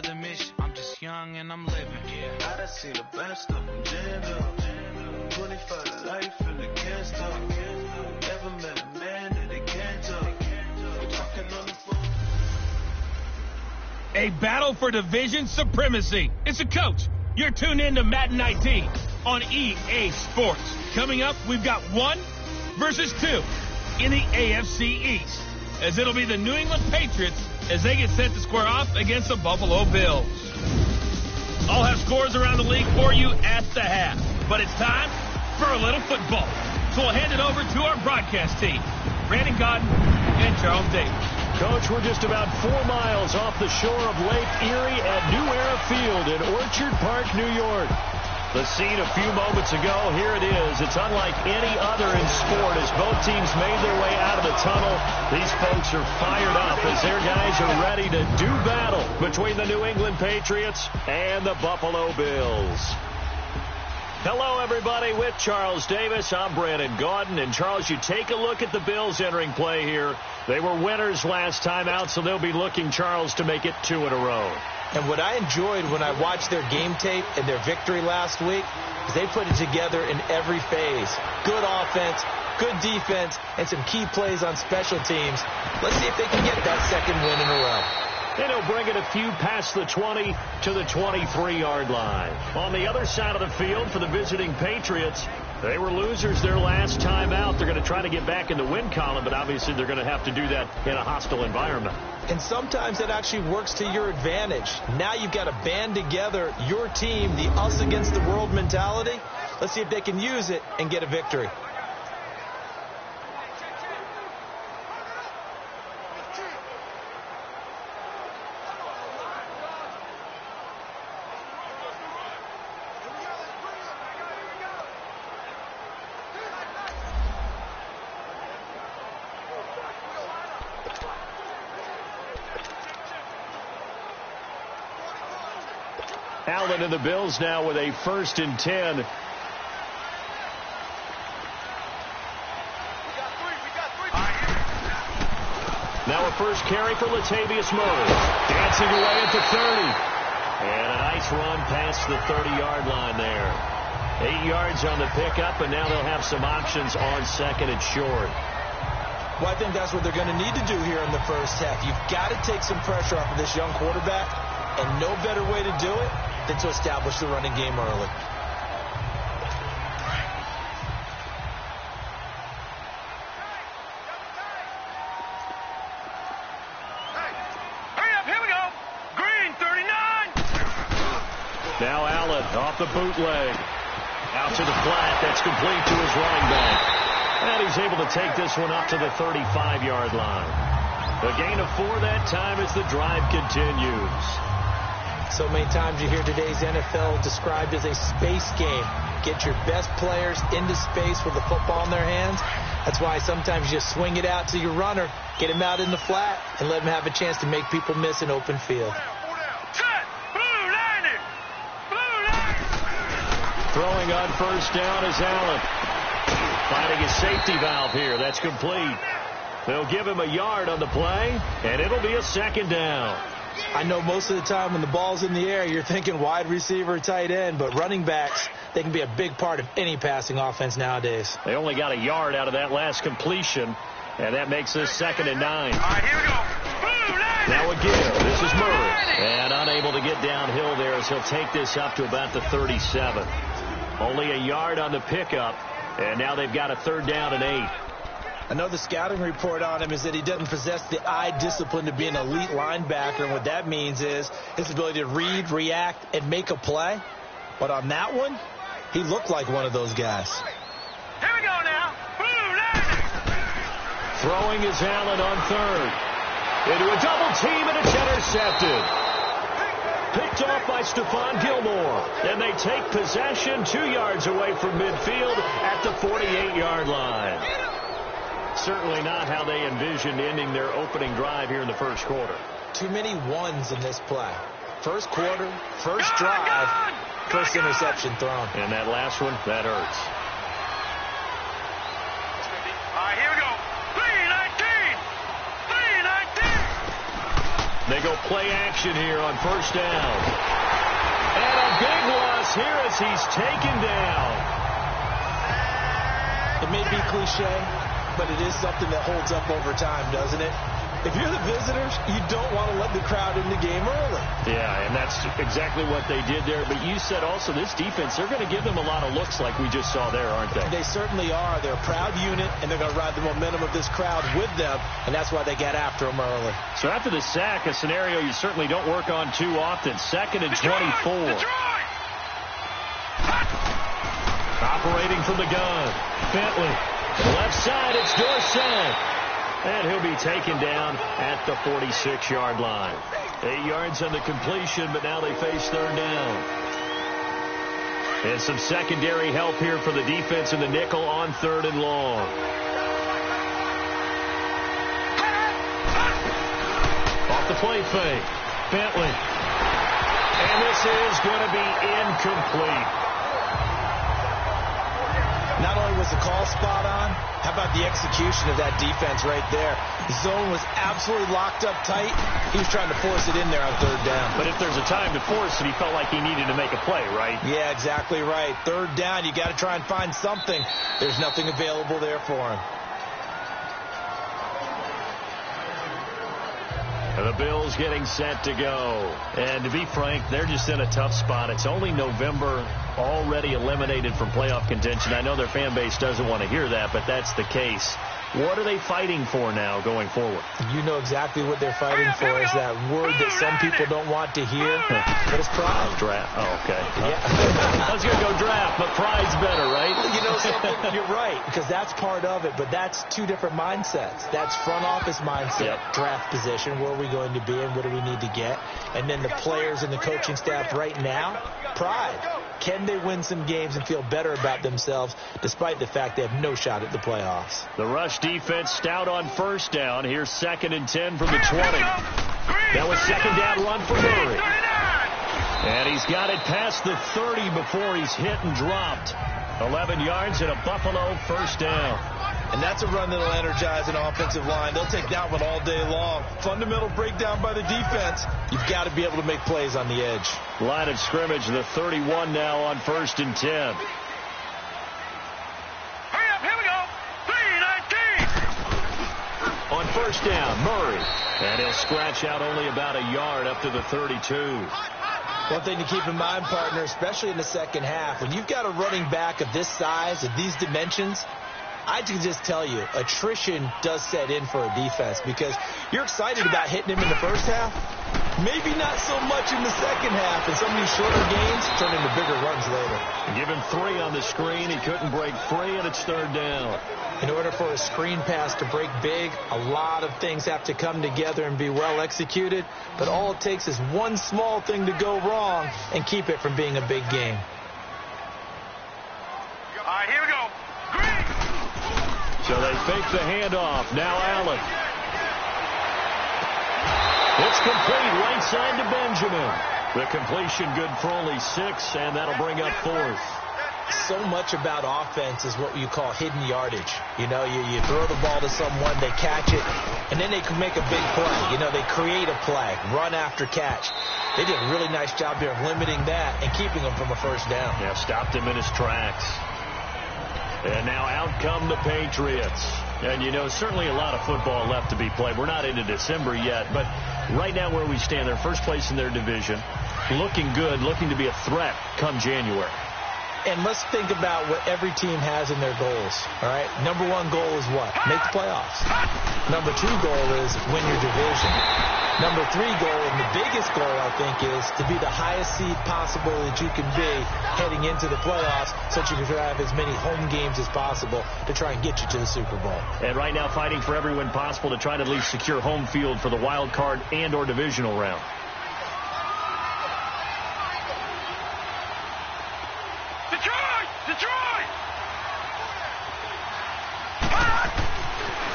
another mission. I'm just young and I'm living. I done seen the best of them jammed up. 25 to life and they can't stop. Never met a man that they can't talk. Talking on the phone. A battle for division supremacy. It's a coach. You're tuned in to Matt 19 on EA Sports. Coming up, we've got 1 versus 2 in the AFC East, as it'll be the New England Patriots as they get set to square off against the Buffalo Bills. I'll have scores around the league for you at the half, but it's time for a little football. So we'll hand it over to our broadcast team, Brandon Godden and Charles Davis. Coach, we're just about 4 miles off the shore of Lake Erie at New Era Field in Orchard Park, New York. The scene a few moments ago, here it is. It's unlike any other in sport as both teams made their way out of the tunnel. These folks are fired up as their guys are ready to do battle between the New England Patriots and the Buffalo Bills. Hello, everybody. With Charles Davis, I'm Brandon Gaudin. And, Charles, you take a look at the Bills entering play here. They were winners last time out, so they'll be looking, Charles, to make it 2 in a row. And what I enjoyed when I watched their game tape and their victory last week is they put it together in every phase. Good offense, good defense, and some key plays on special teams. Let's see if they can get that second win in a row. And he'll bring it a few past the 20 to the 23-yard line. On the other side of the field for the visiting Patriots, they were losers their last time out. They're going to try to get back in the win column, but obviously they're going to have to do that in a hostile environment. And sometimes it actually works to your advantage. Now you've got to band together your team, the us against the world mentality. Let's see if they can use it and get a victory. Allen and the Bills now with a 1st and 10. Now a first carry for Latavius Murray. Dancing away at the 30. And a nice run past the 30-yard line there. 8 yards on the pickup, and now they'll have some options on 2nd and short. Well, I think that's what they're going to need to do here in the first half. You've got to take some pressure off of this young quarterback, and no better way to do it than to establish the running game early. Hurry up, here we go. Green, 39. Now Allen off the bootleg. Out to the flat. That's complete to his running back. And he's able to take this one up to the 35-yard line. A gain of 4 that time as the drive continues. So many times you hear today's NFL described as a space game. Get your best players into space with the football in their hands. That's why sometimes you swing it out to your runner, get him out in the flat, and let him have a chance to make people miss an open field. Throwing on 1st down is Allen. Finding a safety valve here. That's complete. They'll give him a yard on the play, and it'll be a 2nd down. I know most of the time when the ball's in the air, you're thinking wide receiver, tight end, but running backs, they can be a big part of any passing offense nowadays. They only got a yard out of that last completion, and that makes this 2nd and 9. All right, here we go. Now again, this is Murray, and unable to get downhill there as he'll take this up to about the 37. Only a yard on the pickup, and now they've got a 3rd down and 8. I know the scouting report on him is that he doesn't possess the eye discipline to be an elite linebacker, and what that means is his ability to read, react, and make a play. But on that one, he looked like one of those guys. Here we go now. Throwing is Allen on 3rd. Into a double team, and it's intercepted. Picked off by Stephon Gilmore. And they take possession 2 yards away from midfield at the 48-yard line. Certainly not how they envisioned ending their opening drive here in the first quarter. Too many ones in this play. First quarter, first drive, first interception thrown. And that last one, that hurts. All right, here we go. 3-19. 3-19. They they go play action here on first down. And a big loss here as he's taken down. It may be cliche, but it is something that holds up over time, doesn't it? If you're the visitors, you don't want to let the crowd in the game early. Yeah, and that's exactly what they did there. But you said also this defense, they're going to give them a lot of looks like we just saw there, aren't they? They certainly are. They're a proud unit, and they're going to ride the momentum of this crowd with them, and that's why they get after them early. So after the sack, a scenario you certainly don't work on too often. 2nd and 24. Operating from the gun. Bentley. Left side, it's Dorsett. And he'll be taken down at the 46-yard line. 8 yards on the completion, but now they face 3rd down. And some secondary help here for the defense in the nickel on 3rd and long. Off the play fake. Bentley. And this is going to be incomplete. Not only was the call spot on, how about the execution of that defense right there? The zone was absolutely locked up tight. He was trying to force it in there on 3rd down. But if there's a time to force it, he felt like he needed to make a play, right? Yeah, exactly right. 3rd down, you got to try and find something. There's nothing available there for him. And the Bills getting set to go. And to be frank, they're just in a tough spot. It's only November, already eliminated from playoff contention. I know their fan base doesn't want to hear that, but that's the case. What are they fighting for now going forward? You know exactly what they're fighting for is that word that some people don't want to hear. But it's pride. Draft. Oh, okay. Yeah. I was going to go draft, but pride's better, right? You know something? You're right, because that's part of it. But that's two different mindsets. That's front office mindset, draft position, where are we going to be and what do we need to get? And then the players and the coaching staff right now, pride. Can they win some games and feel better about themselves despite the fact they have no shot at the playoffs? The rush defense stout on 1st down. Here's 2nd and 10 from the 20. That was 2nd down run for Murray. And he's got it past the 30 before he's hit and dropped. 11 yards and a Buffalo 1st down. And that's a run that'll energize an offensive line. They'll take that one all day long. Fundamental breakdown by the defense. You've got to be able to make plays on the edge. Line of scrimmage, the 31 now on 1st and 10. Hurry up, here we go. 3-19. On 1st down, Murray. And he'll scratch out only about a yard up to the 32. One thing to keep in mind, partner, especially in the second half, when you've got a running back of this size, of these dimensions, I can just tell you, attrition does set in for a defense because you're excited about hitting him in the first half. Maybe not so much in the second half, and some of these shorter games turn into bigger runs later. Give him 3 on the screen. He couldn't break free, and it's 3rd down. In order for a screen pass to break big, a lot of things have to come together and be well executed, but all it takes is one small thing to go wrong and keep it from being a big game. All right, here we go. Green. So they fake the handoff. Now Allen. It's complete right side to Benjamin. The completion good for only 6, and that'll bring up 4th. So much about offense is what you call hidden yardage. You know, you throw the ball to someone, they catch it, and then they can make a big play. You know, they create a play, run after catch. They did a really nice job there of limiting that and keeping him from a 1st down. Yeah, stopped him in his tracks. And now out come the Patriots. And, you know, certainly a lot of football left to be played. We're not into December yet, but right now where we stand, they're first place in their division, looking good, looking to be a threat come January. And let's think about what every team has in their goals, all right? Number 1 goal is what? Make the playoffs. Number 2 goal is win your division. Number 3 goal, and the biggest goal, I think, is to be the highest seed possible that you can be heading into the playoffs so that you can have as many home games as possible to try and get you to the Super Bowl. And right now fighting for every win possible to try to at least secure home field for the wild card and or divisional round.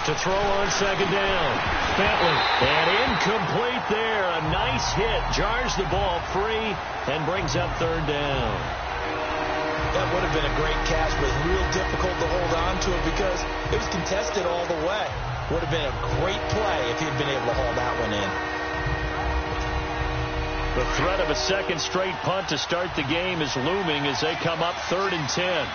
To throw on 2nd down. Bentley. And incomplete there. A nice hit. Jars the ball free and brings up 3rd down. That would have been a great catch, but real difficult to hold on to it because it was contested all the way. Would have been a great play if he had been able to haul that one in. The threat of a second straight punt to start the game is looming as they come up 3rd and 10.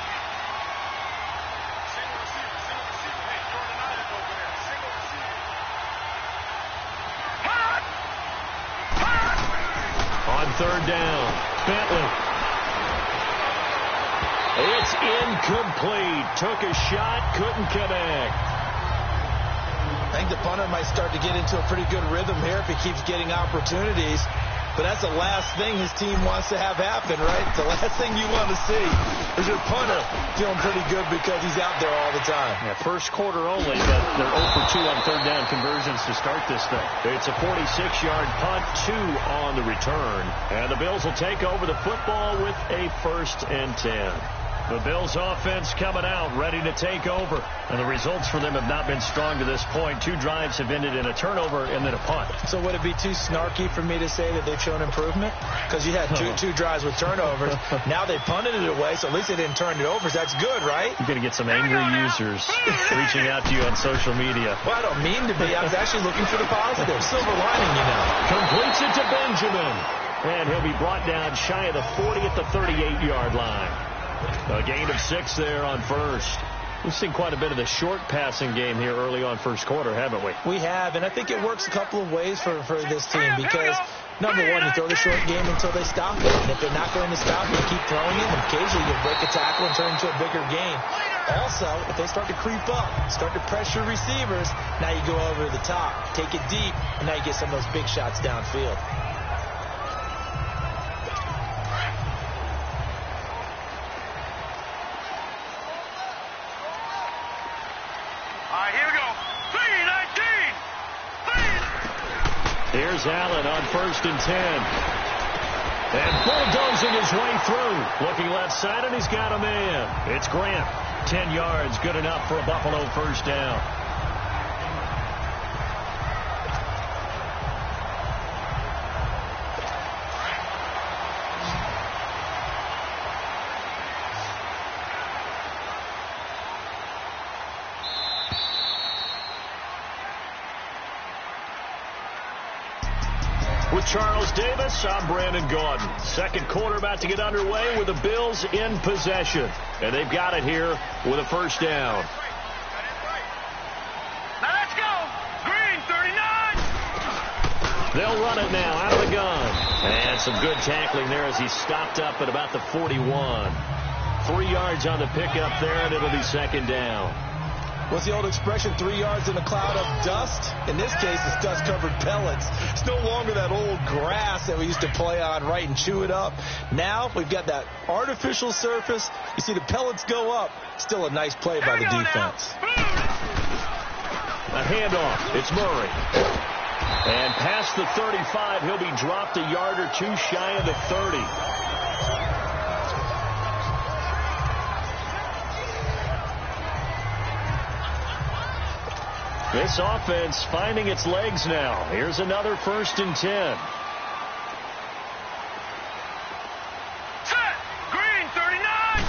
On 3rd down, Bentley. It's incomplete. Took a shot, couldn't connect. I think the punter might start to get into a pretty good rhythm here if he keeps getting opportunities. But that's the last thing his team wants to have happen, right? The last thing you want to see is your punter feeling pretty good because he's out there all the time. Yeah, first quarter only, but they're 0 for 2 on 3rd down conversions to start this thing. It's a 46-yard punt, 2 on the return. And the Bills will take over the football with a 1st and 10. The Bills offense coming out, ready to take over. And the results for them have not been strong to this point. 2 drives have ended in a turnover and then a punt. So would it be too snarky for me to say that they've shown improvement? Because you had two drives with turnovers. Now they punted it away, so at least they didn't turn it over. So that's good, right? You're going to get some angry users reaching out to you on social media. Well, I don't mean to be. I was actually looking for the positive. Silver lining, you know. Completes it to Benjamin. And he'll be brought down shy of the 40 at the 38-yard line. A gain of 6 there on first. We've seen quite a bit of the short passing game here early on first quarter, haven't we? We have, and I think it works a couple of ways for this team because, number one, you throw the short game until they stop it. And if they're not going to stop it, you keep throwing it, and occasionally you break a tackle and turn into a bigger gain. Also, if they start to creep up, start to pressure receivers, now you go over the top, take it deep, and now you get some of those big shots downfield. Here's Allen on 1st and 10. And bulldozing his way through. Looking left side, and he's got a man. It's Grant. 10 yards, good enough for a Buffalo 1st down. With Charles Davis, I'm Brandon Gaudin. Second quarter about to get underway with the Bills in possession. And they've got it here with a 1st down. Now let's go. Green, 39. They'll run it now out of the gun. And some good tackling there as he stopped up at about the 41. 3 yards on the pickup there, and it'll be 2nd down. What's the old expression, 3 yards in a cloud of dust? In this case, it's dust-covered pellets. It's no longer that old grass that we used to play on, right, and chew it up. Now we've got that artificial surface. You see the pellets go up. Still a nice play by the defense. A handoff. It's Murray. And past the 35, he'll be dropped a yard or 2 shy of the 30. This offense finding its legs now. Here's another 1st and 10. Set. Green, 39.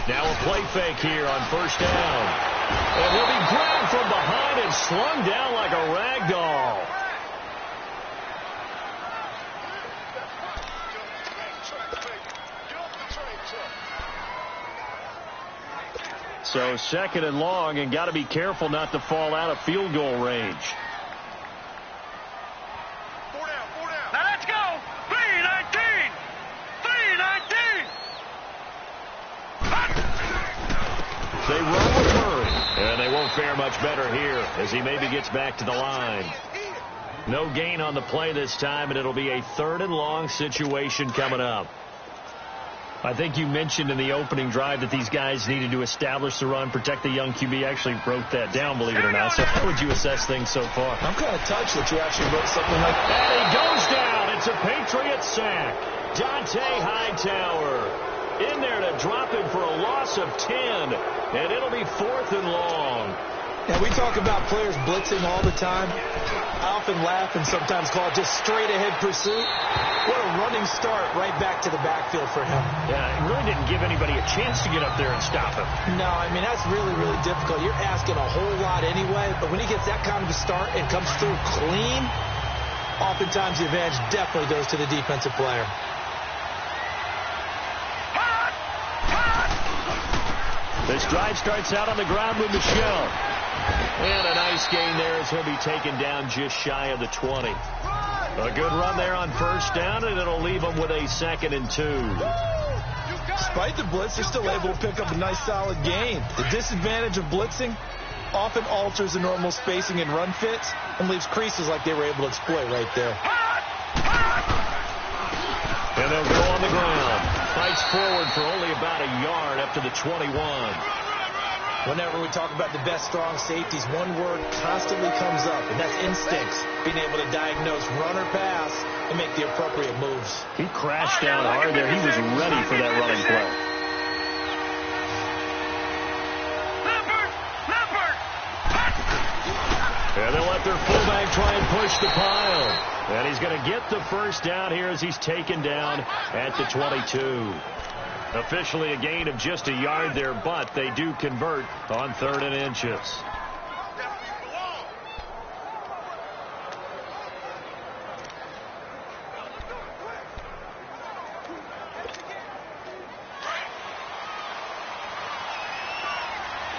Now a play fake here on 1st down. And he'll be grabbed from behind and slung down like a rag doll. So 2nd and long, and got to be careful not to fall out of field goal range. 4 down. Now let's go. 3-19. 3-19. They run with Murray, and they won't fare much better here as he maybe gets back to the line. No gain on the play this time, and it'll be a 3rd and long situation coming up. I think you mentioned in the opening drive that these guys needed to establish the run, protect the young QB. Actually wrote that down, believe it or not. So how would you assess things so far? I'm kind of touched that you actually wrote something like that. And he goes down. It's a Patriot sack. Dante Hightower in there to drop him for a loss of 10. And it'll be 4th and long. And we talk about players blitzing all the time. I often laugh and sometimes call it just straight-ahead pursuit. What a running start right back to the backfield for him. Yeah, it really didn't give anybody a chance to get up there and stop him. No, I mean, that's really, really difficult. You're asking a whole lot anyway, but when he gets that kind of a start and comes through clean, Oftentimes the advantage definitely goes to the defensive player. This drive starts out on the ground with Michel. And a nice gain there as he'll be taken down just shy of the 20. A good run there on first down, and it'll leave him with a 2nd and 2. Despite the blitz, they're still able to pick up a nice solid gain. The disadvantage of blitzing often alters the normal spacing and run fits and leaves creases like they were able to exploit right there. And they'll go on the ground. Fights forward for only about a yard up to the 21. Whenever we talk about the best strong safeties, one word constantly comes up, and that's instincts. Being able to diagnose run or pass and make the appropriate moves. He crashed down hard there. He was ready for that running play. And they'll let their fullback try and push the pile. And he's going to get the first down here as he's taken down at the 22. Officially a gain of just a yard there, but they do convert on 3rd and inches.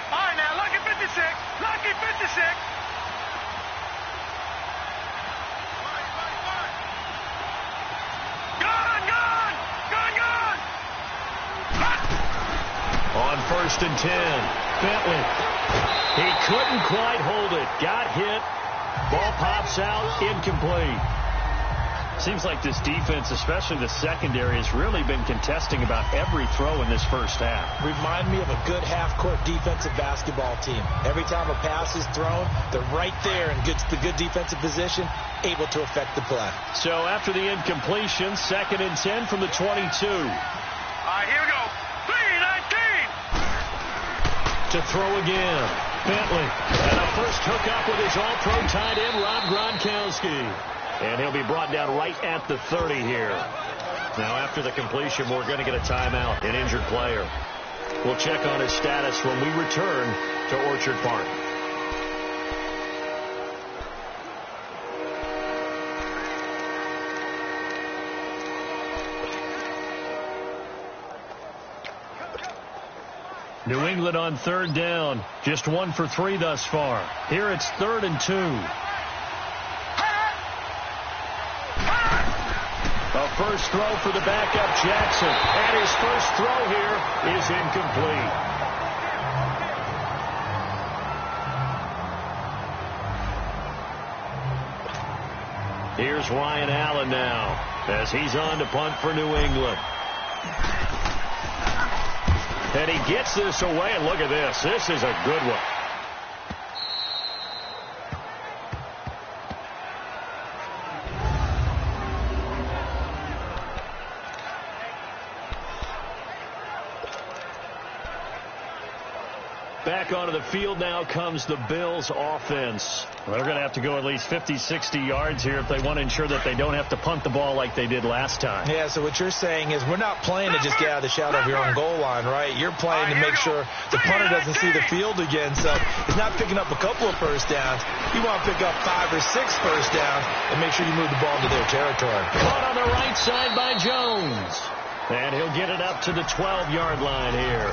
All right, now, lucky 56. Lucky 56. On 1st and 10, Bentley. He couldn't quite hold it. Got hit. Ball pops out. Incomplete. Seems like this defense, especially the secondary, has really been contesting about every throw in this first half. Remind me of a good half-court defensive basketball team. Every time a pass is thrown, they're right there in the good defensive position, able to affect the play. So after the incompletion, 2nd and 10 from the 22. All right, here we go. 3-19. To throw again. Bentley. And a first hookup with his all-pro tight end, Rob Gronkowski. And he'll be brought down right at the 30 here. Now, after the completion, we're going to get a timeout, an injured player. We'll check on his status when we return to Orchard Park. New England on 3rd down. Just 1 for 3 thus far. Here it's 3rd and 2. A first throw for the backup Jackson. And his first throw here is incomplete. Here's Ryan Allen now as he's on to punt for New England. And he gets this away, and look at this. This is a good one. Back onto the field now comes the Bills offense. They're going to have to go at least 50, 60 yards here if they want to ensure that they don't have to punt the ball like they did last time. Yeah, so what you're saying is we're not playing to just get out of the shadow of your own goal line, right? You're playing to make sure the punter doesn't see the field again. So he's not picking up a couple of first downs. You want to pick up 5 or 6 first downs and make sure you move the ball into their territory. Caught on the right side by Jones. And he'll get it up to the 12-yard line here.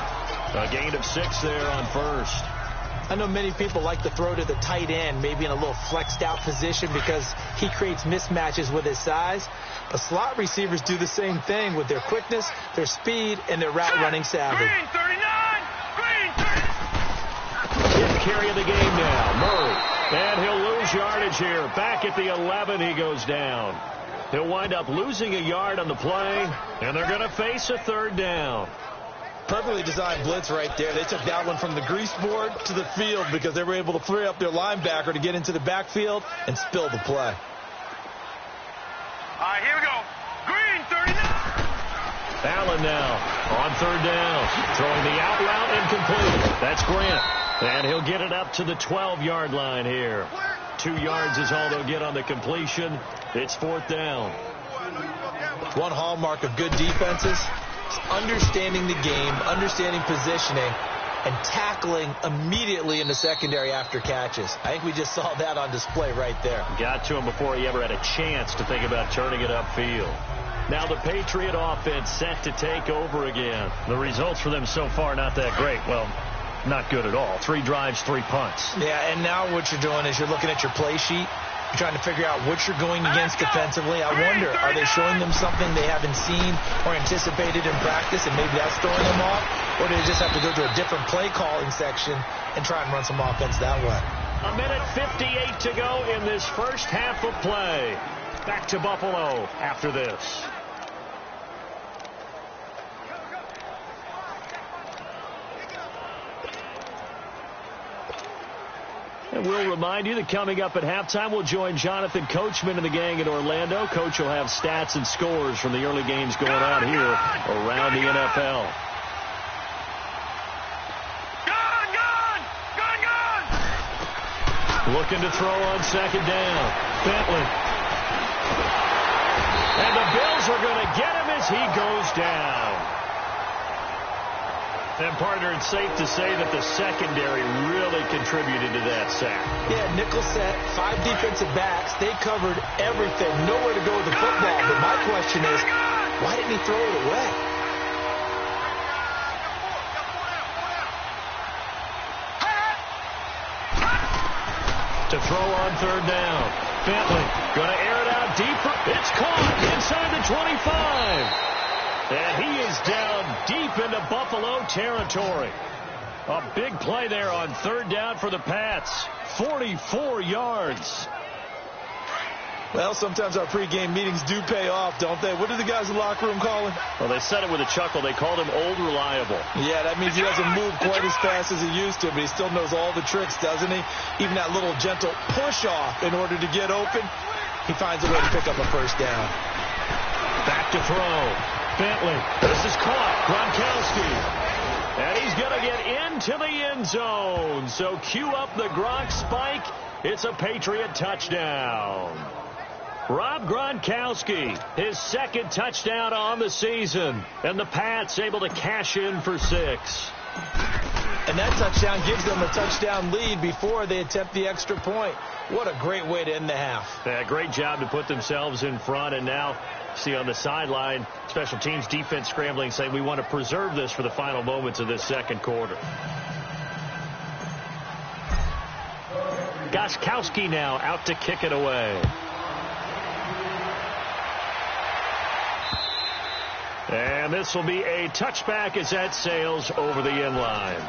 A gain of 6 there on first. I know many people like to throw to the tight end, maybe in a little flexed out position because he creates mismatches with his size. But slot receivers do the same thing with their quickness, their speed, and their route running savvy. Green 39. Green 39. Fifth carry of the game now. Murray. And he'll lose yardage here. Back at the 11, he goes down. He'll wind up losing a yard on the play, and they're going to face a 3rd down. Perfectly designed blitz right there. They took that one from the grease board to the field because they were able to free up their linebacker to get into the backfield and spill the play. All right, here we go. Green 39. Allen now on 3rd down. Throwing the out route incomplete. That's Grant. And he'll get it up to the 12-yard line here. 2 yards is all they'll get on the completion. It's 4th down. One hallmark of good defenses is understanding the game, understanding positioning, and tackling immediately in the secondary after catches. I think we just saw that on display right there. Got to him before he ever had a chance to think about turning it upfield. Now the Patriot offense set to take over again. The results for them so far not that great. Well, not good at all. 3 drives, 3 punts. Yeah, and now what you're doing is you're looking at your play sheet. You're trying to figure out what you're going against defensively. I wonder, are they showing them something they haven't seen or anticipated in practice, and maybe that's throwing them off? Or do they just have to go to a different play calling section and try and run some offense that way? A minute 58 to go in this first half of play. Back to Buffalo after this. And we'll remind you that coming up at halftime, we'll join Jonathan Coachman and the gang in Orlando. Coach will have stats and scores from the early games going on here around the NFL. Looking to throw on second down. Bentley. And the Bills are going to get him as he goes down. And, partner, it's safe to say that the secondary really contributed to that sack. Yeah, nickel set, 5 defensive backs. They covered everything. Nowhere to go with the football. But my question is, why didn't he throw it away? To throw on third down. Bentley going to air it out deeper. It's caught inside the 25. And he is down deep into Buffalo territory. A big play there on third down for the Pats. 44 yards. Well, sometimes our pregame meetings do pay off, don't they? What do the guys in the locker room call him? Well, they said it with a chuckle. They called him Old Reliable. Yeah, that means he doesn't move quite as fast as he used to, but he still knows all the tricks, doesn't he? Even that little gentle push-off in order to get open, he finds a way to pick up a first down. Back to throw. Bentley. This is caught. Gronkowski. And he's going to get into the end zone. So cue up the Gronk spike. It's a Patriot touchdown. Rob Gronkowski, his second touchdown on the season. And the Pats able to cash in for 6. And that touchdown gives them a touchdown lead before they attempt the extra point. What a great way to end the half. Yeah, great job to put themselves in front. And now, see on the sideline, special teams defense scrambling, saying we want to preserve this for the final moments of this second quarter. Gocoogs7's now out to kick it away. And this will be a touchback as that sails over the end line.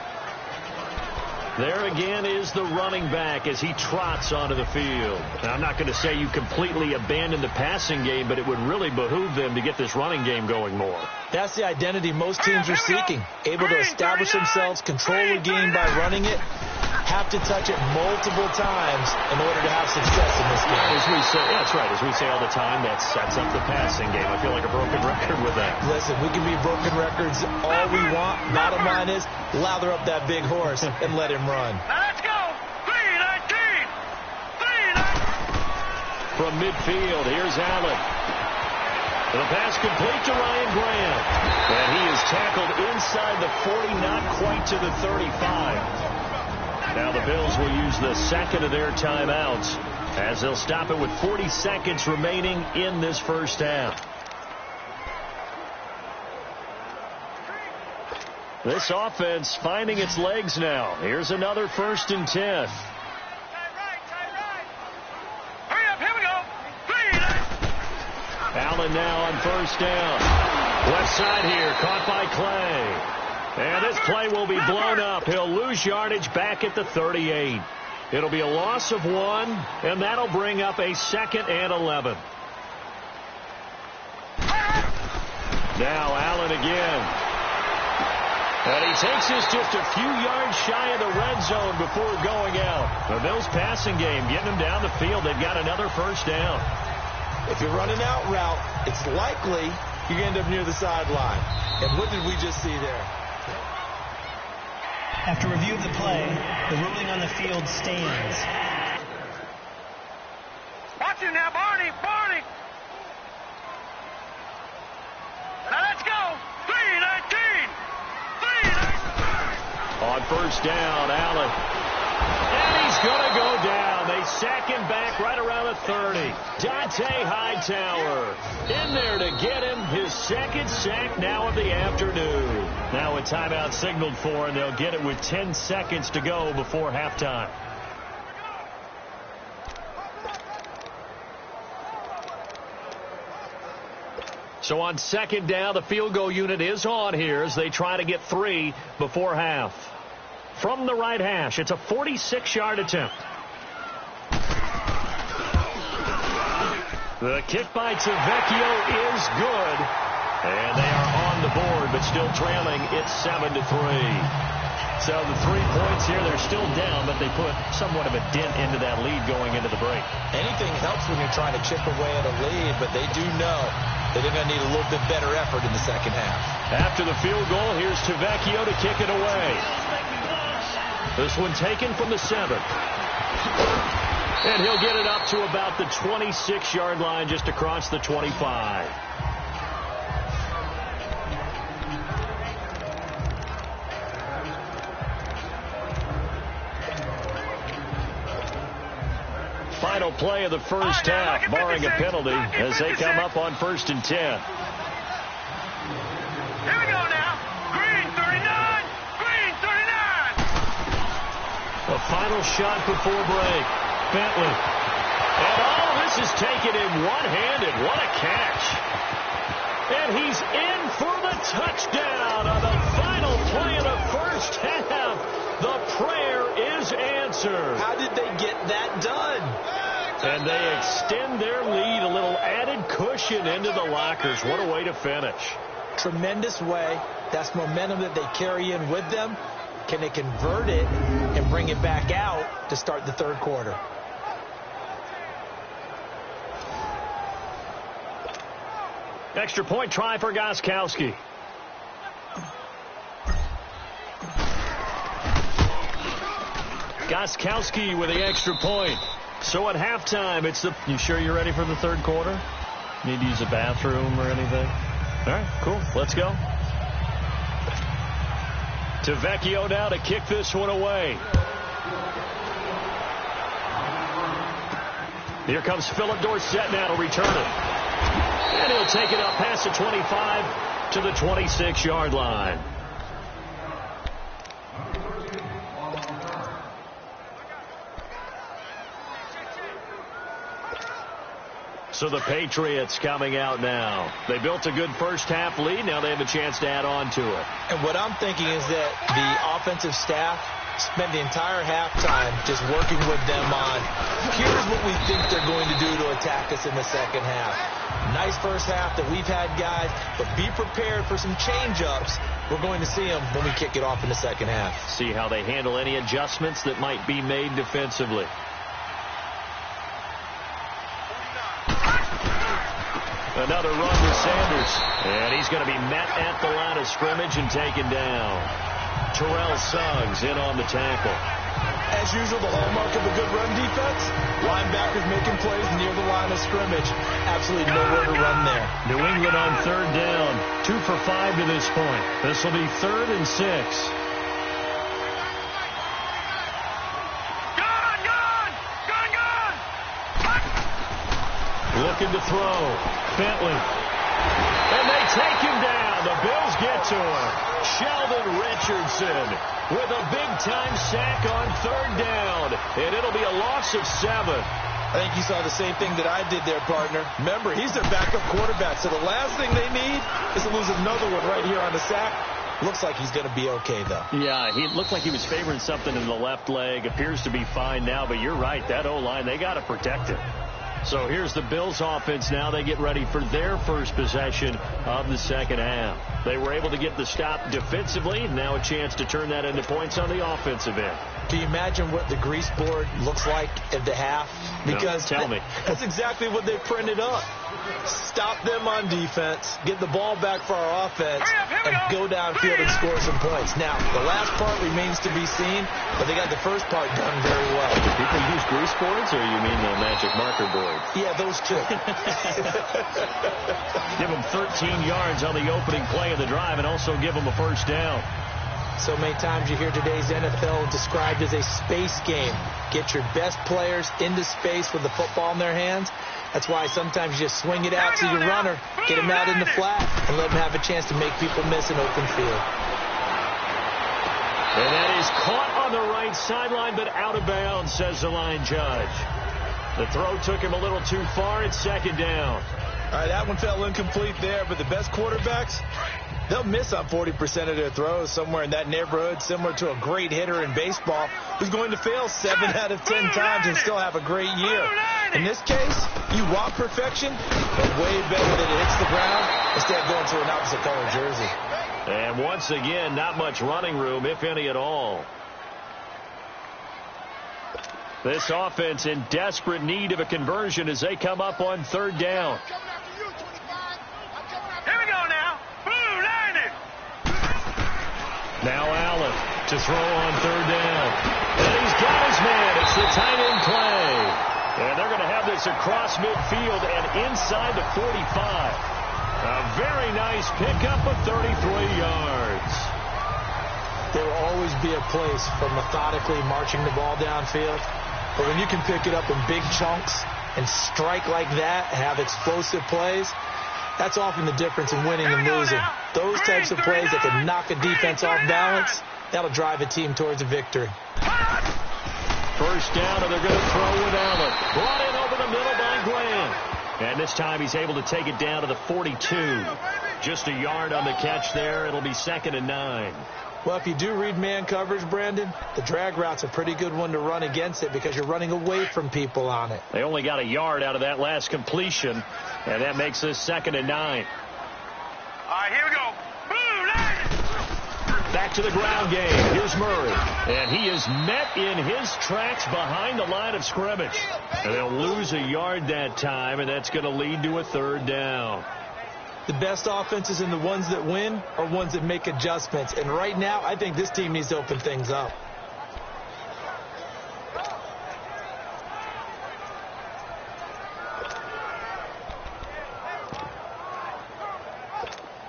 There again is the running back as he trots onto the field. Now, I'm not going to say you completely abandon the passing game, but it would really behoove them to get this running game going more. That's the identity most teams are seeking. Able to establish themselves, control the game by running it, have to touch it multiple times in order to have success in this game. As we say, that's right. As we say all the time, that sets up the passing game. I feel like a broken record with that. Listen, we can be broken records all we want. Bottom line is, lather up that big horse and let him run. Let's go! 3-19! 3-19! From midfield, here's Allen. The pass complete to Ryan Graham. And he is tackled inside the 40, not quite to the 35. Now the Bills will use the second of their timeouts as they'll stop it with 40 seconds remaining in this first half. This offense finding its legs now. Here's another 1st and 10. Hurry up, here we go! 3-19! Allen now on first down. Left side here, caught by Clay. And this play will be blown up. He'll lose yardage back at the 38. It'll be a loss of 1, and that'll bring up a 2nd and 11. Now Allen again. And he takes this just a few yards shy of the red zone before going out. The Bills passing game, getting them down the field. They've got another first down. If you're running out route, it's likely you end up near the sideline. And what did we just see there? After review of the play, the ruling on the field stands. Watch him now, Barney! Barney! Now let's go! 3-19! 3-19! On first down. Allen. And he's going to go down. They sack him back right around the 30. Dante Hightower in there to get him his second sack now of the afternoon. Now a timeout signaled for, and they'll get it with 10 seconds to go before halftime. So on second down, the field goal unit is on here as they try to get 3 before half. From the right hash, it's a 46-yard attempt. The kick by Tavecchio is good. And they are on the board, but still trailing. It's 7-3. So the 3 points here, they're still down, but they put somewhat of a dent into that lead going into the break. Anything helps when you're trying to chip away at a lead, but they do know that they're going to need a little bit better effort in the second half. After the field goal, here's Tavecchio to kick it away. This one taken from the 7. And he'll get it up to about the 26-yard line, just across the 25. Final play of the first half, barring a penalty, as they come up on 1st and 10. Here we go now. Green 39. Green 39. A final shot before break. Bentley. And all this is taken in one-handed. What a catch. And he's in for the touchdown on the final play of the first half. The prayer is answered. How did they get that done? And they extend their lead, a little added cushion into the lockers. What a way to finish. Tremendous way. That's momentum that they carry in with them. Can they convert it and bring it back out to start the third quarter? Extra point try for Gostkowski. Gostkowski with the extra point. So at halftime, it's the... You sure you're ready for the third quarter? Need to use a bathroom or anything? All right, cool. Let's go. Tavecchio now to kick this one away. Here comes Philip Dorsett now to return it. And he'll take it up past the 25 to the 26-yard line. So the Patriots coming out now. They built a good first half lead. Now they have a chance to add on to it. And what I'm thinking is that the offensive staff spent the entire halftime just working with them on, here's what we think they're going to do to attack us in the second half. Nice first half that we've had, guys, but be prepared for some change-ups. We're going to see them when we kick it off in the second half. See how they handle any adjustments that might be made defensively. Another run with Sanders. And he's going to be met at the line of scrimmage and taken down. Terrell Suggs in on the tackle. As usual, the hallmark of a good run defense, linebackers making plays near the line of scrimmage. Absolutely nowhere to run there. New England on third down. 2 for 5 to this point. This will be 3rd and 6. Looking to throw. Bentley. And they take him down. The Bills get to him. Sheldon Richardson with a big-time sack on third down. And it'll be a loss of 7. I think you saw the same thing that I did there, partner. Remember, he's their backup quarterback, so the last thing they need is to lose another one right here on the sack. Looks like he's going to be okay, though. Yeah, he looked like he was favoring something in the left leg. Appears to be fine now, but you're right. That O-line, they got to protect it. So here's the Bills offense now. They get ready for their first possession of the second half. They were able to get the stop defensively. Now a chance to turn that into points on the offensive end. Can you imagine what the grease board looks like at the half? Because no, tell me. That's exactly what they printed up. Stop them on defense, get the ball back for our offense, and go downfield and score some points. Now, the last part remains to be seen, but they got the first part done very well. Do people use grease boards, or you mean the magic marker board? Yeah, those two. Give them 13 yards on the opening play of the drive and also give them a first down. So many times you hear today's NFL described as a space game. Get your best players into space with the football in their hands. That's why sometimes you just swing it out to your runner, get him out in the flat, and let him have a chance to make people miss an open field. And that is caught on the right sideline, but out of bounds, says the line judge. The throw took him a little too far. It's second down. All right, that one fell incomplete there, but the best quarterbacks, they'll miss on 40% of their throws, somewhere in that neighborhood, similar to a great hitter in baseball who's going to fail 7 out of 10 times and still have a great year. In this case, you want perfection, but way better that it hits the ground instead of going to an opposite color jersey. And once again, not much running room, if any at all. This offense in desperate need of a conversion as they come up on third down. Here we go now. Boom, landed. Now Allen to throw on third down. And he's got his man. It's the tight end play. And they're going to have this across midfield and inside the 45. A very nice pickup of 33 yards. There will always be a place for methodically marching the ball downfield. But when you can pick it up in big chunks and strike like that, have explosive plays, that's often the difference in winning and losing. Those types of plays that can knock a defense off balance, that'll drive a team towards a victory. First down, and they're going to throw with Allen. Brought in over the middle by Graham. And this time he's able to take it down to the 42. Just a yard on the catch there. It'll be 2nd and 9. Well, if you do read man coverage, Brandon, the drag route's a pretty good one to run against it because you're running away from people on it. They only got a yard out of that last completion, and that makes this 2nd and 9. All right, here we go. Boom, landed. Back to the ground game. Here's Murray. And he is met in his tracks behind the line of scrimmage. And they'll lose a yard that time, and that's going to lead to a third down. The best offenses and the ones that win are ones that make adjustments. And right now, I think this team needs to open things up.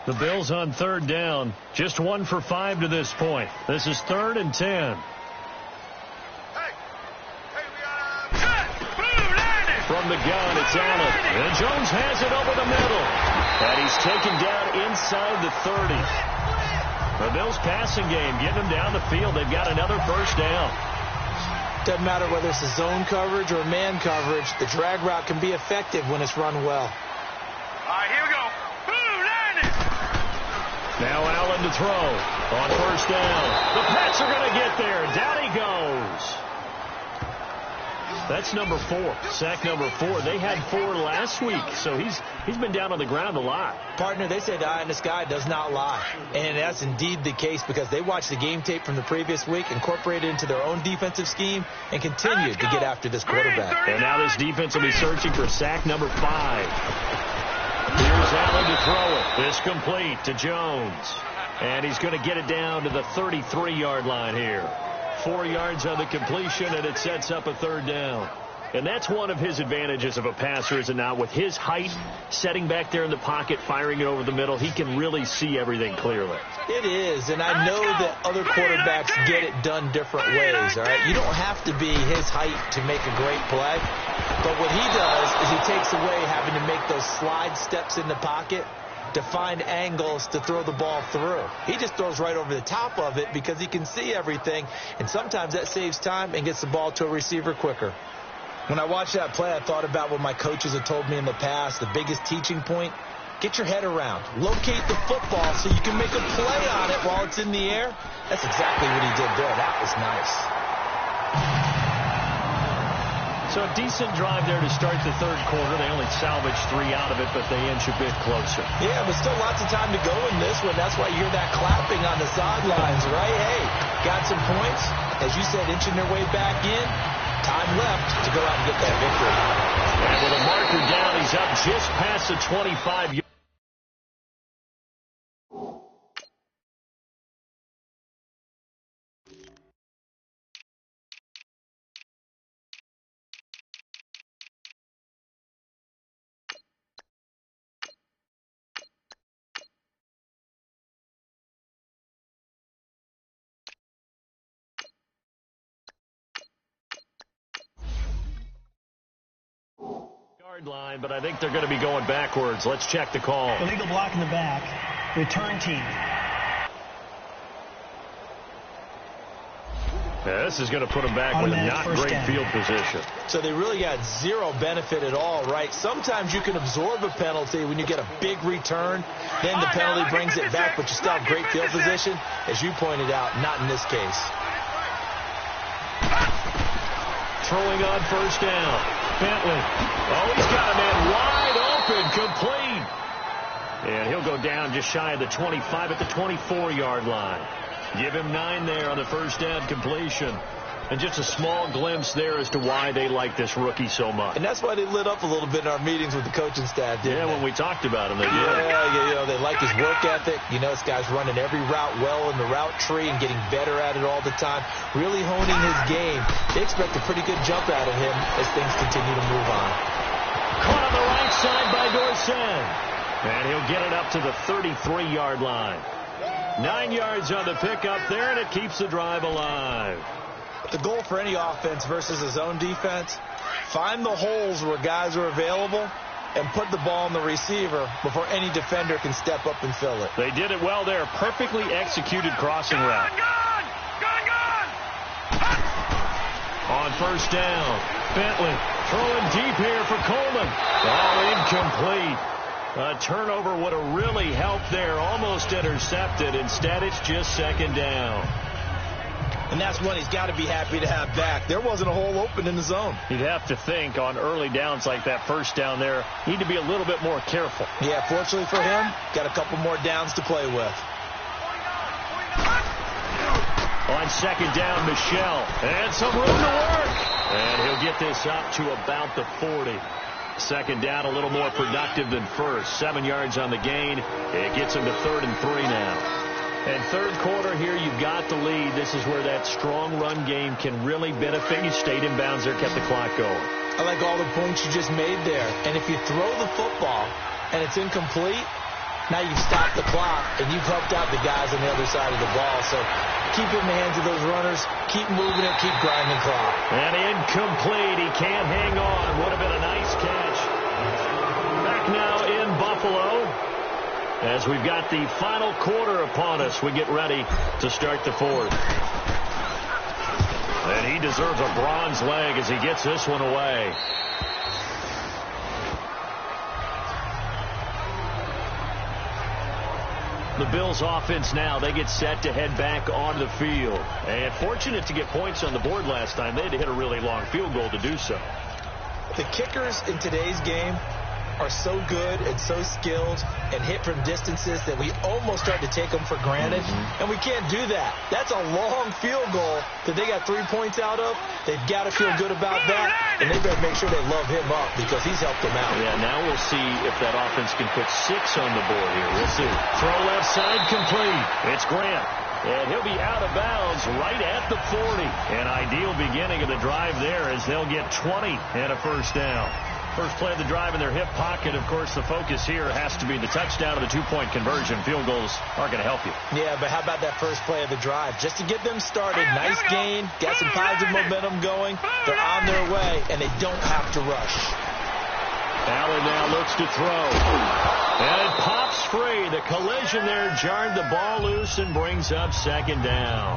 The Bills on third down. Just 1 for 5 to this point. This is 3rd and 10. From the gun, it's Allen. And Jones has it over the middle. And he's taken down inside the 30. The Bills passing game, getting them down the field. They've got another first down. Doesn't matter whether it's a zone coverage or man coverage, the drag route can be effective when it's run well. All right, here we go. Boom, landed. Now Allen to throw on first down. The Pats are going to get there. Down he goes. That's number 4. Sack number 4. They had 4 last week, so he's been down on the ground a lot. Partner, they say the eye in the sky does not lie. And that's indeed the case because they watched the game tape from the previous week, incorporated it into their own defensive scheme, and continued to get after this quarterback. And now this defense will be searching for sack number 5. Here's Allen to throw it. This complete to Jones. And he's going to get it down to the 33-yard line here. 4 yards on the completion, and it sets up a third down. And that's one of his advantages of a passer, is it not? With his height, setting back there in the pocket, firing it over the middle, he can really see everything clearly. It is, and I know that other quarterbacks get it done different ways, all right? You don't have to be his height to make a great play, but what he does is he takes away having to make those slide steps in the pocket to find angles to throw the ball through. He just throws right over the top of it because he can see everything, and sometimes that saves time and gets the ball to a receiver quicker. When I watched that play, I thought about what my coaches have told me in the past. The biggest teaching point, get your head around. Locate the football so you can make a play on it while it's in the air. That's exactly what he did there. That was nice. So a decent drive there to start the third quarter. They only salvaged 3 out of it, but they inch a bit closer. Yeah, but still lots of time to go in this one. That's why you hear that clapping on the sidelines, right? Hey, got some points. As you said, inching their way back in. Time left to go out and get that victory. And with a marker down, he's up just past the 25. 30-yard line, but I think they're going to be going backwards. Let's check the call. Illegal block in the back. Return team. Yeah, this is going to put them back with a not great field position. So they really got zero benefit at all, right? Sometimes you can absorb a penalty when you get a big return. Then the penalty brings it back, but you still have great field position. As you pointed out, not in this case. Throwing on first down. Bentley. Oh, he's got a man wide open, complete. And he'll go down just shy of the 25 at the 24-yard line. Give him 9 there on the first down completion. And just a small glimpse there as to why they like this rookie so much. And that's why they lit up a little bit in our meetings with the coaching staff, didn't they? When we talked about him, they did. Yeah, you know, they like his work ethic. You know, this guy's running every route well in the route tree and getting better at it all the time. Really honing his game. They expect a pretty good jump out of him as things continue to move on. Caught on the right side by Dorsett. And he'll get it up to the 33-yard line. 9 yards on the pickup there, and it keeps the drive alive. The goal for any offense versus his own defense, find the holes where guys are available and put the ball on the receiver before any defender can step up and fill it. They did it well there. Perfectly executed crossing route. On first down, Bentley throwing deep here for Coleman. All incomplete. A turnover would have really helped there. Almost intercepted. Instead, it's just second down. And that's one he's got to be happy to have back. There wasn't a hole open in the zone. You'd have to think on early downs like that first down there, need to be a little bit more careful. Yeah, fortunately for him, got a couple more downs to play with. On second down, Michelle. And some room to work. And he'll get this up to about the 40. Second down, a little more productive than first. 7 yards on the gain. It gets him to 3rd and 3 now. And third quarter here, you've got the lead. This is where that strong run game can really benefit you. Stayed in bounds there, kept the clock going. I like all the points you just made there. And if you throw the football and it's incomplete, now you've stopped the clock and you've helped out the guys on the other side of the ball. So keep it in the hands of those runners. Keep moving it. Keep grinding clock. And incomplete. He can't hang on. Would have been a nice catch. Back now in Buffalo. As we've got the final quarter upon us, we get ready to start the fourth. And he deserves a bronze leg as he gets this one away. The Bills offense now, they get set to head back onto the field. And fortunate to get points on the board last time. They had to hit a really long field goal to do so. The kickers in today's game are so good and so skilled and hit from distances that we almost start to take them for granted. And we can't do that. That's a long field goal that they got 3 points out of. They've got to feel good about that, and they better make sure they love him up because he's helped them out. Yeah, now we'll see if that offense can put 6 on the board here. We'll see. Throw left side complete. It's Grant. And he'll be out of bounds right at the 40. An ideal beginning of the drive there as they'll get 20 and a first down. First play of the drive in their hip pocket. Of course, the focus here has to be the touchdown or the 2-point conversion. Field goals aren't going to help you. Yeah, but how about that first play of the drive? Just to get them started. Nice gain. Got some positive momentum going. They're on their way, and they don't have to rush. Allen now looks to throw. And it pops free. The collision there jarred the ball loose and brings up second down.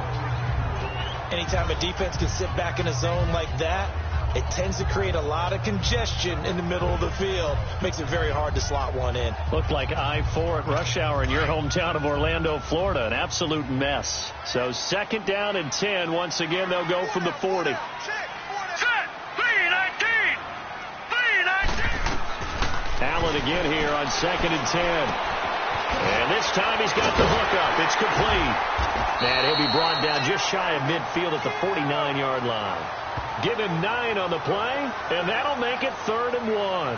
Anytime a defense can sit back in a zone like that, it tends to create a lot of congestion in the middle of the field. Makes it very hard to slot one in. Looked like I-4 at rush hour in your hometown of Orlando, Florida. An absolute mess. So second down and 10. Once again, they'll go from the 40. Allen again here on second and 10. And this time he's got the hook up. It's complete. And he'll be brought down just shy of midfield at the 49-yard line. Give him 9 on the play, and that'll make it 3rd and 1.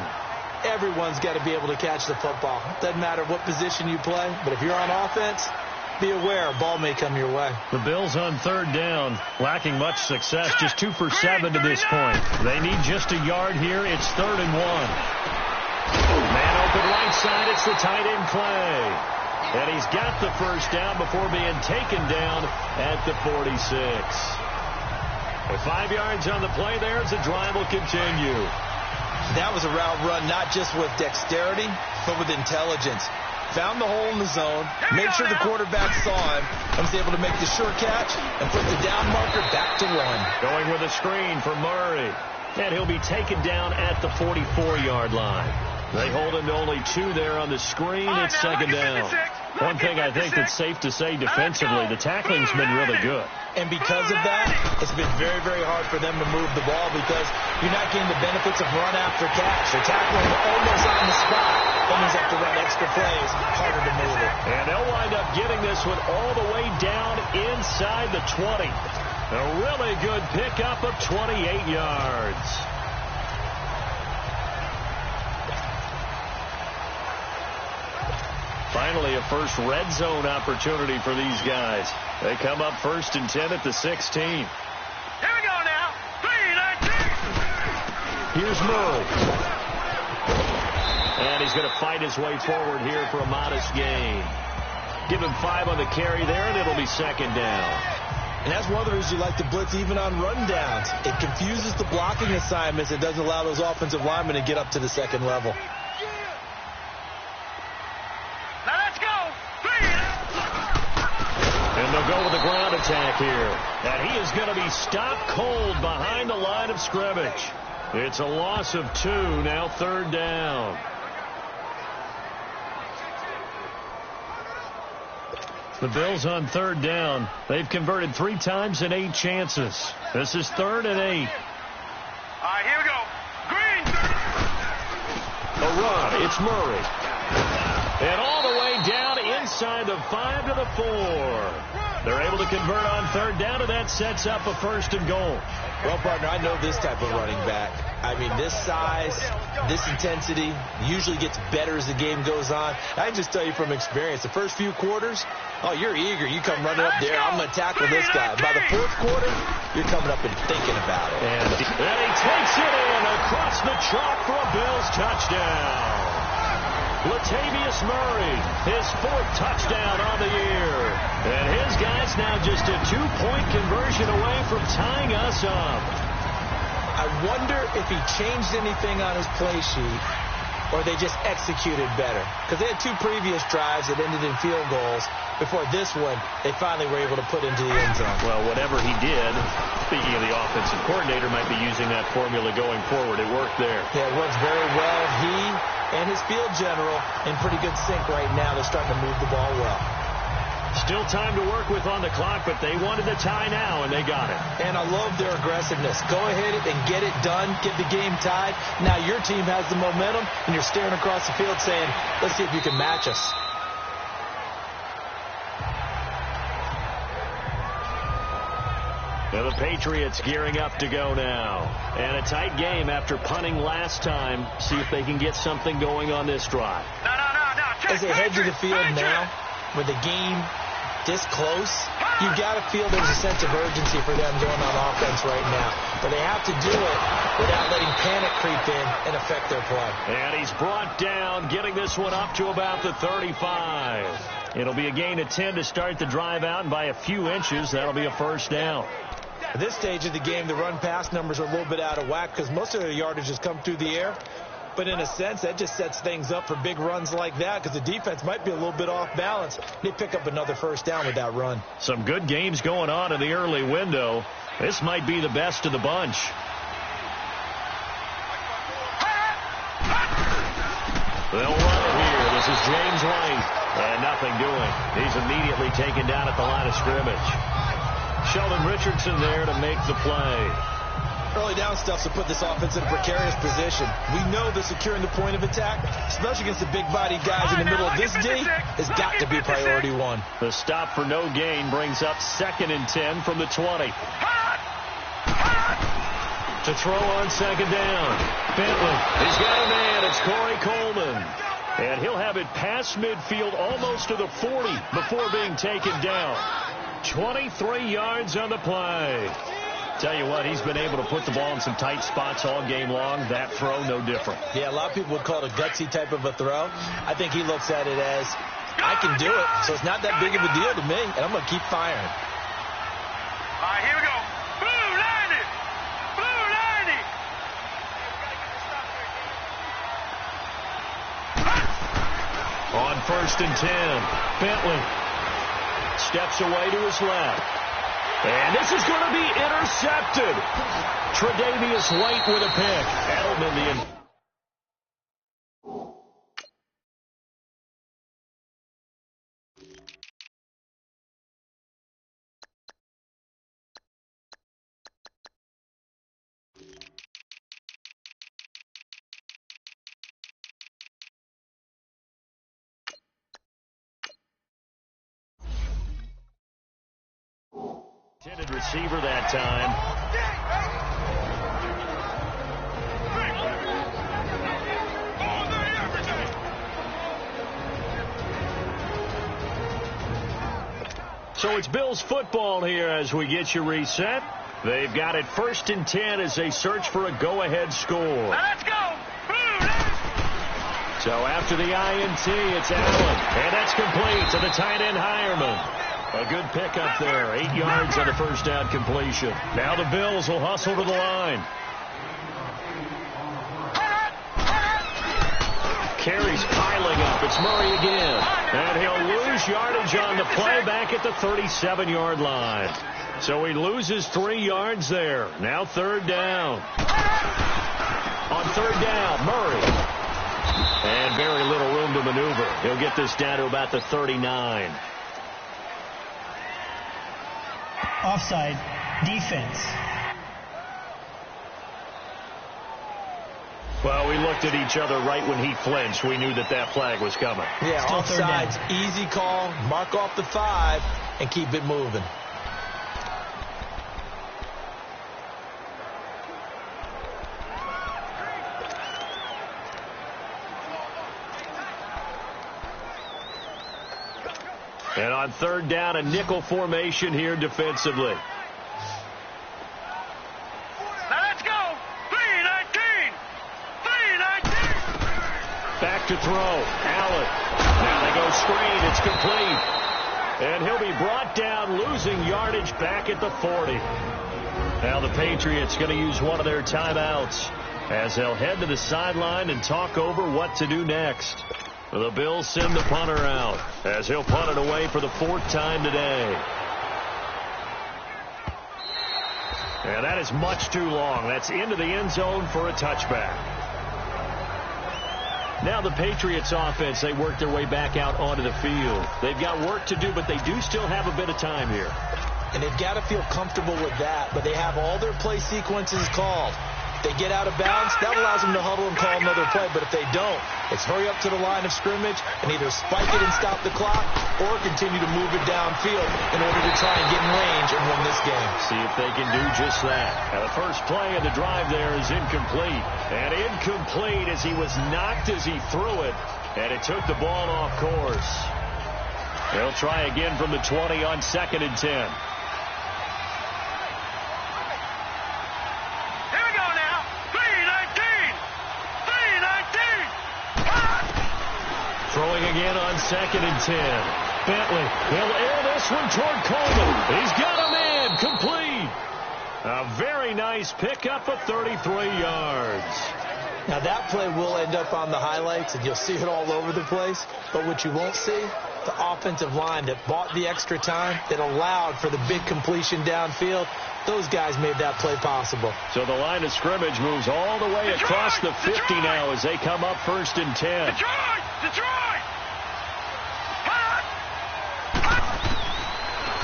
Everyone's got to be able to catch the football. Doesn't matter what position you play, but if you're on offense, be aware a ball may come your way. The Bills on third down, lacking much success, just 2 for 7 to this point. They need just a yard here. It's 3rd and 1. Man open right side. It's the tight end Clay. And he's got the first down before being taken down at the 46. With 5 yards on the play there as the drive will continue. That was a route run not just with dexterity, but with intelligence. Found the hole in the zone, made sure the quarterback saw him, and was able to make the sure catch and put the down marker back to 1. Going with a screen for Murray. And he'll be taken down at the 44-yard line. They hold him to only 2 there on the screen. It's second down. One thing I think that's safe to say defensively, the tackling's been really good. And because of that, it's been very, very hard for them to move the ball because you're not getting the benefits of run after catch. They're tackling almost on the spot. That means they have to run extra plays, harder to move it. And they'll wind up getting this one all the way down inside the 20. A really good pickup of 28 yards. Finally, a first red zone opportunity for these guys. They come up 1st and 10 at the 16. Here we go now. 3-19. Here's Murray. And he's going to fight his way forward here for a modest gain. Give him 5 on the carry there, and it'll be second down. And that's one of the reasons you like to blitz even on rundowns. It confuses the blocking assignments. It doesn't allow those offensive linemen to get up to the second level. Now let's go. 3. And they'll go with the ground attack here. And he is going to be stopped cold behind the line of scrimmage. It's a loss of 2, now 3rd down. The Bills on 3rd down. They've converted 3 times in 8 chances. This is 3rd and 8. All right, here we go. Green. A run. It's Murray. And all the way down inside the 5 to the 4. They're able to convert on 3rd down, and that sets up a 1st and goal. Well, partner, I know this type of running back. I mean, this size, this intensity usually gets better as the game goes on. I can just tell you from experience, the first few quarters, oh, you're eager. You come running up there, I'm going to tackle this guy. By the 4th quarter, you're coming up and thinking about it. And he takes it in across the chalk for a Bills touchdown. Latavius Murray, his 4th touchdown on the year. And his guy's now just a 2-point conversion away from tying us up. I wonder if he changed anything on his play sheet or they just executed better. Because they had 2 previous drives that ended in field goals. Before this one, they finally were able to put into the end zone. Well, whatever he did, speaking of the offensive coordinator, might be using that formula going forward. It worked there. Yeah, it works very well. He and his field general in pretty good sync right now. They're starting to move the ball well. Still time to work with on the clock, but they wanted the tie now, and they got it. And I love their aggressiveness. Go ahead and get it done. Get the game tied. Now your team has the momentum, and you're staring across the field saying, let's see if you can match us. Now the Patriots gearing up to go now. And a tight game after punting last time. See if they can get something going on this drive. No. As they head to the field now, with the game this close, you got to feel there's a sense of urgency for them going on offense right now. But they have to do it without letting panic creep in and affect their play. And he's brought down, getting this one up to about the 35. It'll be a gain of 10 to start the drive out, and by a few inches, that'll be a 1st down. At this stage of the game, the run-pass numbers are a little bit out of whack because most of their yardage has come through the air. But in a sense, that just sets things up for big runs like that because the defense might be a little bit off balance. They pick up another 1st down with that run. Some good games going on in the early window. This might be the best of the bunch. They'll run it here. This is James White. And nothing doing. He's immediately taken down at the line of scrimmage. Sheldon Richardson there to make the play. Early down stuff to put this offense in a precarious position. We know that securing the point of attack, especially against the big-bodied guys in the middle of this D, has got to be priority 1. The stop for no gain brings up 2nd and 10 from the 20. To throw on 2nd down. Bentley. He's got a man. It's Corey Coleman. And he'll have it past midfield almost to the 40 before being taken down. 23 yards on the play. Tell you what, he's been able to put the ball in some tight spots all game long. That throw, no different. Yeah, a lot of people would call it a gutsy type of a throw. I think he looks at it as, I can do it, so it's not that big of a deal to me, and I'm going to keep firing. All right, here we go. Blue 90. Blue 90. first and 10. Bentley steps away to his left. And this is going to be intercepted. Tre'Davious White with a pick. Edelman, intended receiver that time. So it's Bills football here as we get you reset. They've got it first and 10 as they search for a go-ahead score. Let's go! So after the INT, it's Allen. And that's complete to the tight end Hireman. A good pickup there. 8 yards on the first down completion. Now the Bills will hustle to the line. Carries piling up. It's Murray again. And he'll lose yardage on the play back at the 37-yard line. So he loses 3 yards there. Now third down. On third down, Murray. And very little room to maneuver. He'll get this down to about the 39. Offside. Defense. Well, we looked at each other right when he flinched. We knew that that flag was coming. Yeah, Still third down. offsides, easy call, mark off the 5, and keep it moving. And on third down, a nickel formation here defensively. Now let's go! 3-19! 3-19! Back to throw. Allen. Now they go screen. It's complete. And he'll be brought down, losing yardage back at the 40. Now the Patriots going to use one of their timeouts as they'll head to the sideline and talk over what to do next. The Bills send the punter out as he'll punt it away for the 4th time today. And that is much too long. That's into the end zone for a touchback. Now the Patriots offense, they work their way back out onto the field. They've got work to do, but they do still have a bit of time here. And they've got to feel comfortable with that, but they have all their play sequences called. If they get out of bounds, that allows them to huddle and call another play. But if they don't, it's hurry up to the line of scrimmage and either spike it and stop the clock or continue to move it downfield in order to try and get in range and win this game. See if they can do just that. And the first play of the drive there is incomplete. And incomplete as he was knocked as he threw it. And it took the ball off course. They'll try again from the 20 on 2nd and 10. Throwing again on 2nd and 10. Bentley, he'll air this one toward Coleman. He's got a man, complete. A very nice pickup of 33 yards. Now that play will end up on the highlights, and you'll see it all over the place. But what you won't see, the offensive line that bought the extra time, that allowed for the big completion downfield, those guys made that play possible. So the line of scrimmage moves all the way across the 50 now as they come up 1st and 10. Detroit!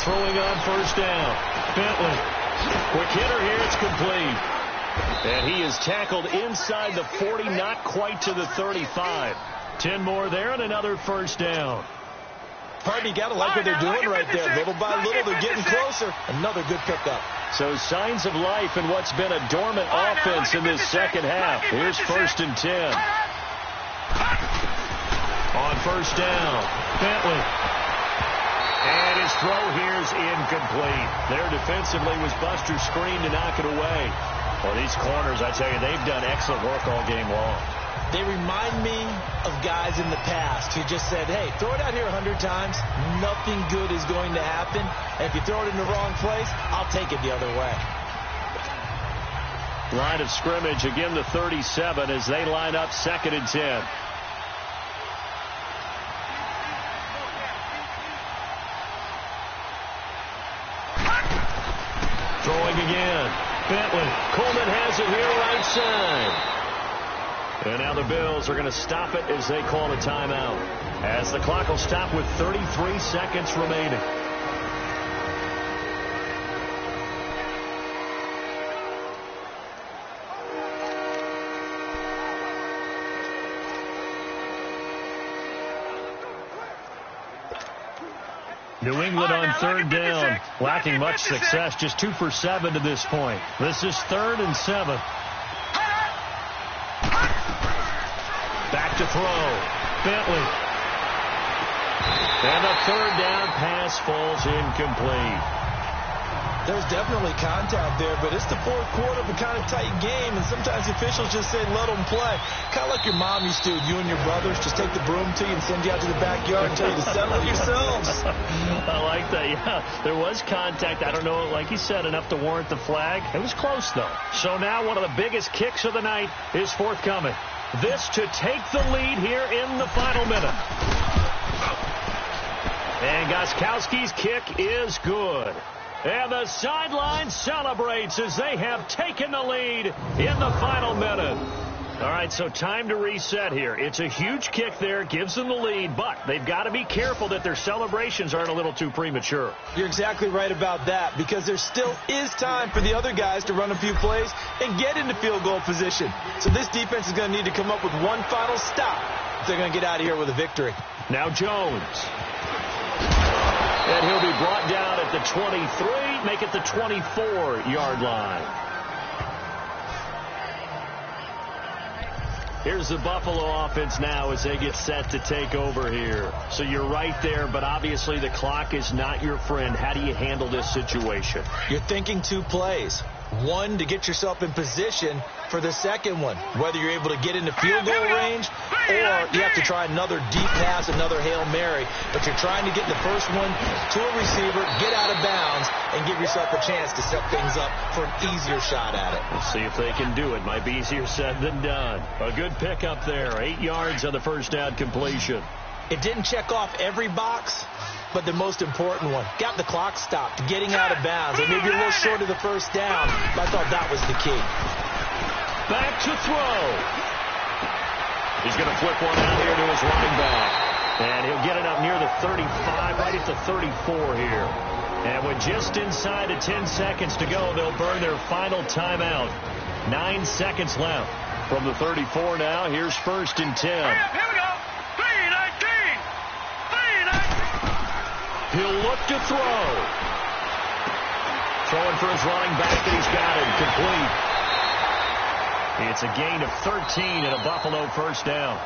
Throwing on 1st down. Bentley. Quick hitter here. It's complete. And he is tackled inside the 40, not quite to the 35. 10 more there and another 1st down. Pardon, you got to like what they're doing right there. Little by little, they're getting closer. Another good pickup. So signs of life in what's been a dormant offense in this second half. Here's 1st and 10. On 1st down, Bentley. And his throw here is incomplete. There defensively was Buster screen to knock it away. Well, these corners, I tell you, they've done excellent work all game long. They remind me of guys in the past who just said, hey, throw it out here 100 times. Nothing good is going to happen. And if you throw it in the wrong place, I'll take it the other way. Line of scrimmage, again the 37 as they line up 2nd and 10. throwing again. Bentley. Coleman has it here right side. And now the Bills are going to stop it as they call a timeout. As the clock will stop with 33 seconds remaining. New England on third down, lacking much success, just 2 for 7 to this point. This is 3rd and 7. Back to throw. Bentley. And a third down pass falls incomplete. There's definitely contact there, but it's the fourth quarter of a kind of tight game, and sometimes officials just say let them play. Kind of like your mom used to, you and your brothers, just take the broom to you and send you out to the backyard and tell you to settle it yourselves. I like that, yeah. There was contact. I don't know, like you said, enough to warrant the flag. It was close, though. So now one of the biggest kicks of the night is forthcoming. This to take the lead here in the final minute. And Gostkowski's kick is good. And the sideline celebrates as they have taken the lead in the final minute. All right, so time to reset here. It's a huge kick there, gives them the lead, but they've got to be careful that their celebrations aren't a little too premature. You're exactly right about that, because there still is time for the other guys to run a few plays and get into field goal position. So this defense is going to need to come up with one final stop if they're going to get out of here with a victory. Now Jones. And he'll be brought down at the 23, make it the 24-yard line. Here's the Buffalo offense now as they get set to take over here. So you're right there, but obviously the clock is not your friend. How do you handle this situation? You're thinking 2 plays. One, to get yourself in position for the second one, whether you're able to get into field goal range or you have to try another deep pass, another Hail Mary. But you're trying to get the first one to a receiver, get out of bounds, and give yourself a chance to set things up for an easier shot at it. Let's see if they can do it. Might be easier said than done. A good pickup there. 8 yards on the first down completion. It didn't check off every box, but the most important one. Got the clock stopped, getting out of bounds, and maybe a little short of the first down, but I thought that was the key. Back to throw. He's going to flip one out here to his running back. And he'll get it up near the 35, right at the 34 here. And with just inside of 10 seconds to go, they'll burn their final timeout. 9 seconds left. From the 34 now, here's 1st and 10. Here we go. 3-19. 3-19. He'll look to throw. Throwing for his running back, and he's got it complete. It's a gain of 13 and a Buffalo first down.